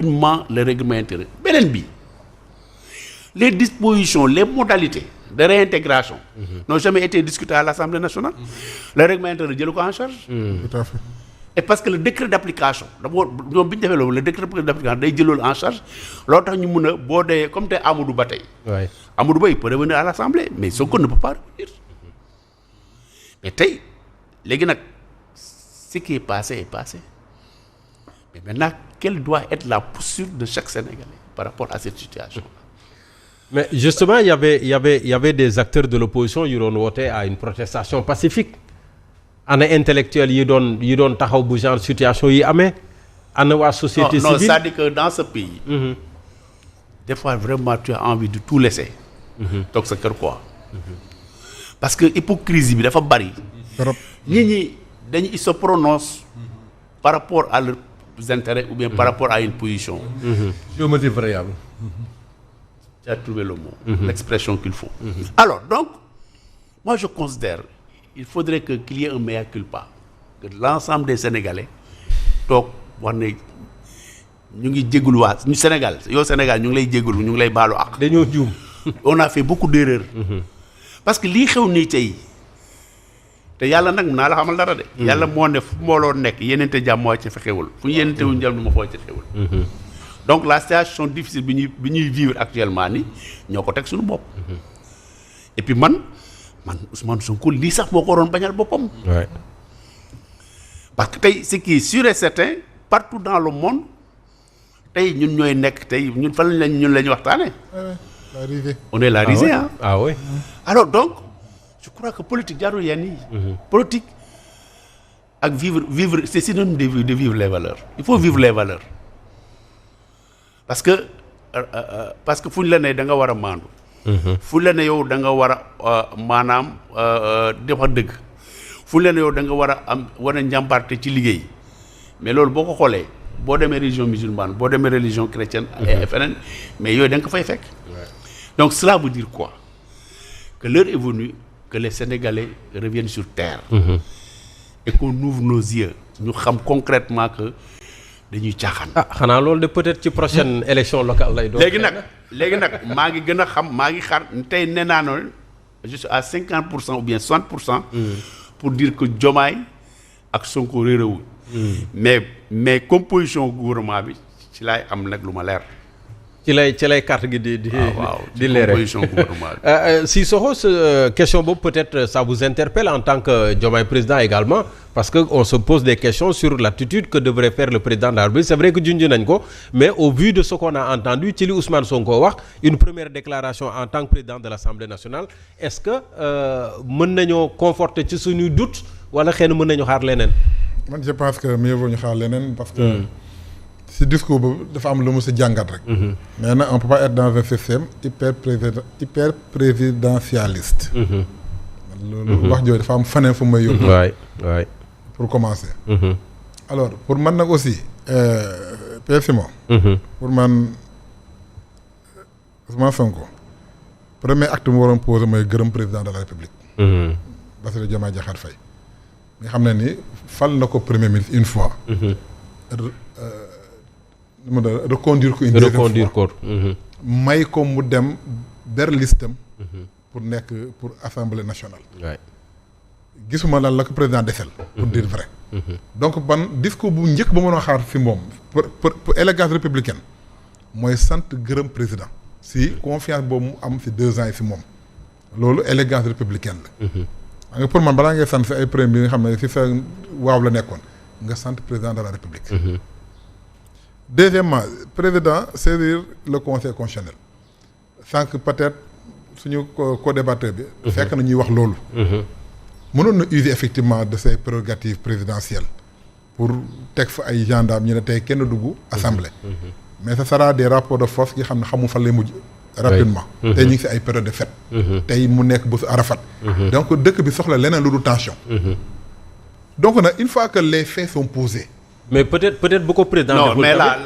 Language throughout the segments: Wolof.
le règlement intérieur beneen bi les dispositions les modalités de réintégration n'ont jamais été discutées à l'Assemblée nationale. Le règlement intérieur jëlu ko en charge. Tout à fait. Et parce que le décret d'application d'abord ñoom bi ñu defee loolu le décret d'application day jël loolu en charge loolu tax ñu mun a boo dee comme tey Amadou Ba tey. Amadou Ba il peut revenir à l'Assemblée mais Sonko ne peut pas revenir. Mais tey léegi nag ce qui est passé. Mais maintenant quelle doit être la posture de chaque Sénégalais par rapport à cette situation. Mais justement il y avait des acteurs de l'opposition yu doon woote à une protestation pacifique. Ana intellectuels yi doon taxaw bu genre situation yi amee. Ana waa société civile non c'est-à-dire que dans ce pays. Des fois vraiment tu as envie de tout laisser. toog sa kër quoi. Parce que hypocrisie bi dafa bari. nit ñi ils se prononcent par rapport à leurs intérêts ou bien par rapport à une position. Géométrie variable. Tu as trouvé le mot. L'expression qu'il faut. Alors donc moi je considère il faudrait qu'il y ait un mea culpa que l'ensemble des Sénégalais toog wax ne ñu ngi jégalu waa ñu Sénégal yow Sénégal ñu ngi lay jégalu ñu ngi lay baalu ak. dañoo juum. On a fait beaucoup d'erreurs. Parce que lii xew nii tey te yàlla nag naa la xamal dara de. yàlla moo ne fu mbooloo nekk yenente jàmm moo ci fexewul fu ñu yenente wuñ jàmm du ma foo ci fexewul. Donc la situation difficile bi ñuy vivre actuellement ni ñoo ko teg suñu bopp. Et puis man Ousmane Sonko lii sax moo ko waroon bañal boppam. Parce que tey ce qui est sûr et certain partout dans le monde tey ñun ñooy nekk tey ñun fan lañ ñun la ñu waxtaanee. La risée. On est la risée hein. Ah oui. Alors donc je crois que politique jarul yenn yi. Politique ak vivre c'est synonyme de vivre les valeurs. Il faut vivre les valeurs parce que fu ñu la ne da nga war a maandu. fu la ne yow da nga war a maanaam dafa dëgg fu la ne yow da nga war a njàmbaarte ci liggéey mais loolu boo ko xoolee boo demee religion musulmane boo demee religion chrétienne et feneen mais yooyu da nga ko fay fekk. Donc cela veut dire quoi? Que l'heure est venue que les Sénégalais reviennent sur terre. Et qu'on ouvre nos yeux ñu xam concrètement que dañuy caaxaan. Xanaa loolu de peut-être ci prochaine élection locale lay doon. léegi nag maa ngi gën a xam maa ngi xaar tey nee naa noonu je suis à 50% ou bien 60%. Pour dire que Diomaye ak Sonko réeréwul. mais composition gouvernement bi ci laay am nag lu ma leer. ci lay carte gi di leere composition gouvernement bi. Sissoko question boobu peut-être ça vous interpelle en tant que Diomaye président également parce que on se pose des questions sur l'attitude que devrait faire le président de la République. C'est vrai que junj nañ ko mais au vu de ce qu'on a entendu ci li Ousmane Sonko wax une première déclaration en tant que président de l'Assemblée nationale est-ce que mën nañoo conforter ci suñuy doute wala xëy na mën nañu xaar leneen. Man je pense que mieux vaut ñu xaar leneen parce que si discours boobu dafa am lu mu si jàngat rek. mais nag on peut pas être dans un système hyper présidentialiste. loolu wax jooju dafa am feneen fu may yóbbu. waay pour commencer. Alors pour man nag aussi Père Simon. pour man Ousmane Sonko premier acte mu waroon posé mooy gërëm président de la République. Bassirou Diomaye Diakhar Faye nga xam ne ni fal na ko premier ministre une fois. reconduire ko une deuxième fois may ko mu dem ber listam pour assemblée nationale. gisuma lan la ko président desel pour dire vrai. Donc ban discours bu njëkk ba mën a xaar si moom pour élégance républicaine mooy sant gërëm président si confiance boobu mu am si 2 ans yi si moom loolu élégance républicaine la. xam nga pour man balaa ngay sant si ay premier bi nga xam ne si sa waaw la nekkoon nga sant président de la république. Deuxièmement président saisir le conseil constitutionnel sans que peut-être suñu co-débatteur bi. fekk na ñuy wax loolu. mënoon na user effectivement de ses prérogatives présidentielles pour teg fa ay gendarmes ñu ne tey kenn dugg assemblée. mais ce sera des rapports de force yi xam ne xamu fan lay mujj. rapidement tey ñu ngi si ay période de fête. tey mu nekk bésu Arafat. donc dëkk bi soxla leneen lu dul tension. donc nag une fois que les faits sont posés mais peut-être bu ko président. non mais là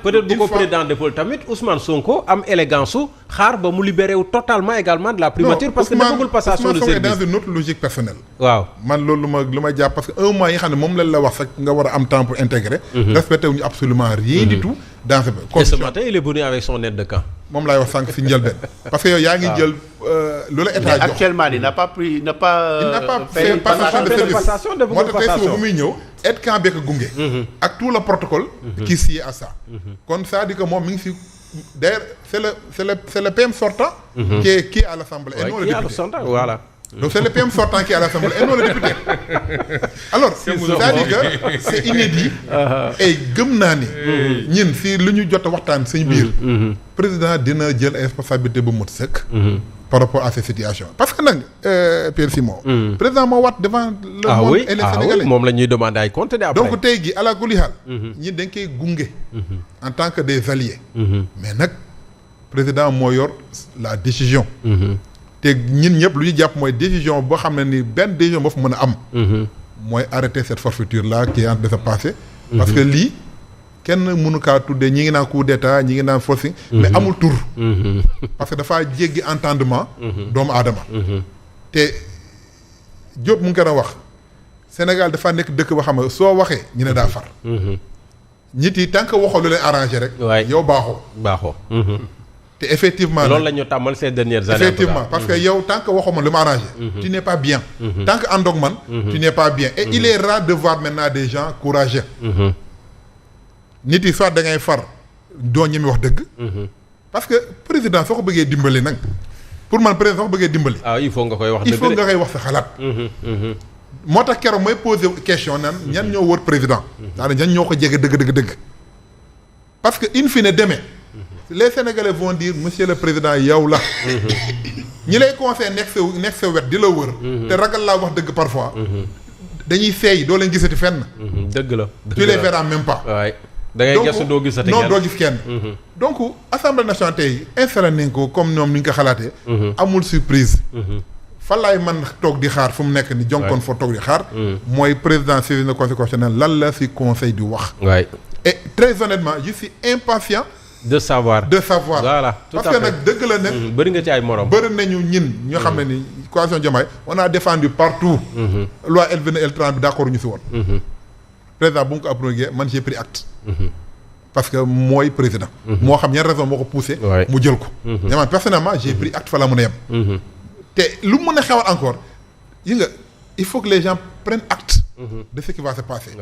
peut-être bu ko président deful tamit Ousmane Sonko am élégance su xaar ba mu libéré wu totalement également de la primature. parce que defagul passation de service. Ousmane Sonko est dans une autre logique personnelle. waaw man loolu lu ma jàpp parce que un mois yi xam ne moom lañ la wax rek nga war a am temps pour intégrer. respecté wuñu absolument rien du tout dans ce. et ce matin il est venu avec son aide de camp. moom laay wax sànq si njëlbeen. parce que yow yaa ngi jël lu la état jox. actuellement il n'a pas fait passation de service moo tax tey suba bu muy ñëw aide camp beeg a gunge. ak tout le protocole. qui sied à ça. kon c'est-à-dire que moom mi ngi si d'ailleurs c'est le PM sortant. qui est à l'Assemblée et non le député. Voilà. Donc c'est le PM sortant qui est à l'Assemblée et non le député. Alors c'est-à-dire que c'est inédit. et gëm naa ni. ñun si lu ñu jot a waxtaan suñu biir. président dina jël responsabilité bu mot sëkk. par rapport à ces situations parce que nag Pierre Simon. président moo waat devant le monde et les Sénégalais. moom la ñuy demander ay comptes de après. donc tey gi ala kulli haal. ñi dañ koy gunge. en tant que des alliés. mais nag président moo yor la décision. te ñun ñëpp lu ñu jàpp mooy décision boo xam ne ni benn décision boo fa mën a am. mooy arrêter cette forfaiture là qui est en train de se passer. parce que lii kenn mënu kaa tuddee ñi ngi naan coup d'état ñi ngi naan forcing. mais amul tur. parce que dafaa jéggi entendement. doomu aadama. te Diop mu ngi ko wax Sénégal dafa nekk dëkk boo xam ne soo waxee ñu ne daa far. nit yi tant que waxoo lu leen arrangé rek. yow baaxoo. te effectivement loolu la ñu tàmmal ces dernières années. effectivement parce que yow tant que waxoo man lu ma arrangé. tu n'es pas bien. tant que àndoog man. tu n'es pas bien et il est rare de voir maintenant des gens courageux. nit yi soit da ngay far doo ñemi wax dëgg. parce que président soo ko bëggee dimbali nag pour man président soo ko bëggee dimbali. il faut nga koy wax dëgg il faut nga koy wax sa xalaat. moo tax keroog mooy poser question nan ñan ñoo wër président. c'est-à-dire ñan ñoo ko jege dëgg. parce que in fine demee. les Sénégalais vont dire monsieur le président yow la. ñi lay conseil nekk sa wet di la wër. te ragal laa wax dëgg parfois. dañuy seey doo leen gisati fenn. dëgg la tu les verras même pas. waay da ngay gëstu doo gisati kenn non doo gis kenn. donc assemblée nationale tey installé nañ ko comme ñoom ni ñu ko xalaatee. amul surprise. fan laay man toog di xaar fu mu nekk ni jonkoon fa toog di xaar. mooy président saisine le conseil constitutionnel lan la si conseil di wax. waay et très honnêtement je suis impatient. de savoir voilà tout à fait parce que nag dëgg la ne. bëri nga ci ay morom. bëri nañu ñin ñoo xam ne ni coalition Diomaye on a défendu partout. loi L29 L30 bi d'accord ñu si woon. président bu mu ko approuvé man j'ai pris acte. parce que mooy président. moo xam ñan raison moo ko poussé. mu jël ko. mais man personnellement j'ai pris acte fa la mën a yem. te lu mën a xewal encore yi nga il faut que les gens prennent acte. de ce qui va se passer.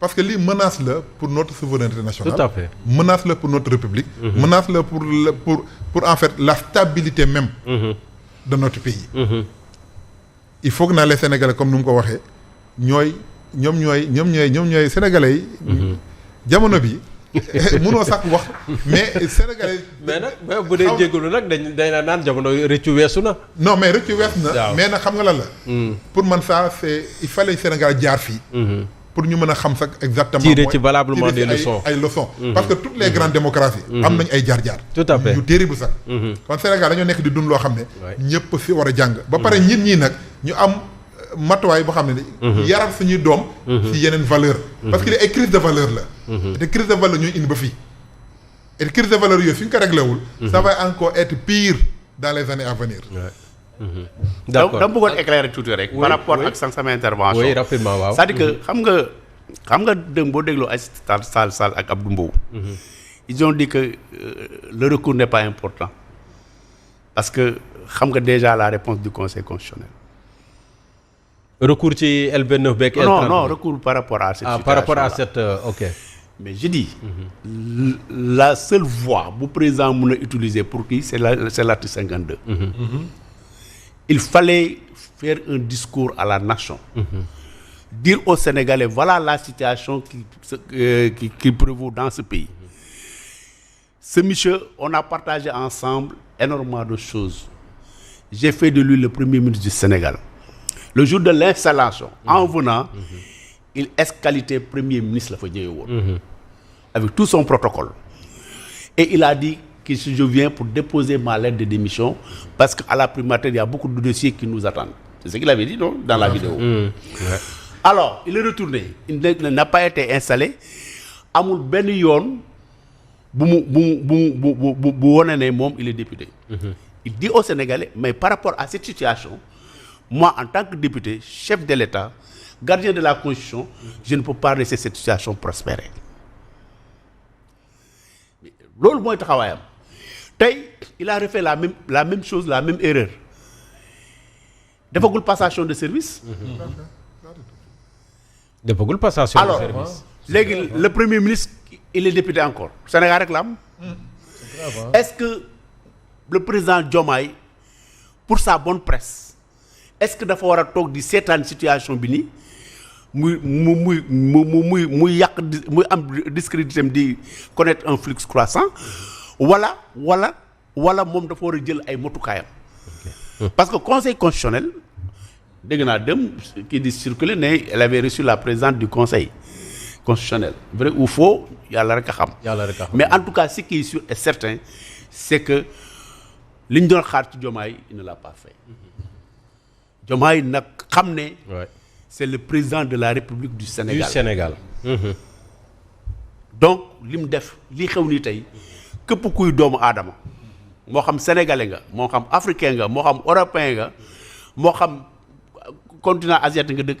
parce que lii menace la pour notre souveraineté nationale. Tout à fait. Menace la pour notre république. Menace la pour en fait la stabilité même. de notre pays. il faut que naa les Sénégalais comme ni mu ko waxee ñoom ñooy Sénégalais yi. jamono bi mënoo sax wax mais Sénégalais. mais nag bu dee jégalu nag dañ naan jamono rëccu weesu na. non mais rëccu weesu na. mais nag xam nga lan la. pour man ça c'est il fallait Sénégal jaar fii. pour ñu mën a xam sax exactement. tirer ci valablement des leçons ay leçons. parce que toutes les grandes démocraties. am nañ ay jaar-jaar. tout à fait yu terrible sax. kon Sénégal dañoo nekk di dund loo xam ne. ñëpp fi war a jàng. ba pare ñii nag ñu am matuwaay boo xam ne ni. yaral suñuy doom. ci yeneen valeur. parce que li ay crise de valeur la. te crise de valeur ñooy indi ba fii. et crise de valeur yooyu suñ ko réglé wul. ça va encore être pire dans les années à venir. d'accord dama bëggoon éclairer tuuti rek. par rapport ak sama intervention. oui rapidement waaw. c'est-à-dire que xam nga dem boo dégloo Aïssata Tall Sall ak Abdou Mbow. ils ont dit que le recours n'est pas important parce que xam nga déjà la réponse du conseil constitutionnel. recours ci L29 beeg. non recours par rapport à cette situation par rapport à cette ok. mais je dis. la seule voie bu président mën a utiliser pour kii c'est l'article 52. il fallait faire un discours à la nation. Dire aux Sénégalais voilà la situation qui prévaut dans ce pays. Ce monsieur, on a partagé ensemble énormément de choses. J'ai fait de lui le premier ministre du Sénégal. Le jour de l'installation, en venant, il escalitait premier ministre la fa ñëwee woon. Avec tout son protocole. Et il a dit que je viens pour déposer ma lettre de démission parce qu'à la primature, il y a beaucoup de dossiers qui nous attendent. C'est ce qu'il avait dit, non, dans la vidéo. Alors il est retourné, il n'a pas été installé amul benn yoon bu wone ne moom il est député. Il dit aux Sénégalais mais par rapport à cette situation moi en tant que député chef de l'État gardien de la Constitution je ne peux pas laisser cette situation prospérer. Loolu mooy taxawaayam tey il a refait la même chose la même erreur defagul passation de service. defagul passation de service. Alors léegi le premier ministre il est député encore Sénégal rek la am. Est-ce que le président Diomaye pour sa bonne presse est-ce que dafa war a toog di seetaan situation bi nii muy yàq muy am discrédit di connaître un flux croissant wala moom dafa war a jël ay motukaayam. Parce que conseil constitutionnel dégg naa dem kii di circuler ne elle avait reçu la présidente du conseil constitutionnel vrai ou faux yàlla rek a xam. Mais en tout cas ce qui est sûr et certain c'est que li ñu doon xaar ci Diomaye il ne l'a pas fait. Diomaye nag xam ne. C'est le président de la République du Sénégal. Donc li mu def li xew ni tey képp kuy doomu aadama moo xam sénégalais nga moo xam africain nga moo xam européen nga moo xam continent asiatique nga dëkk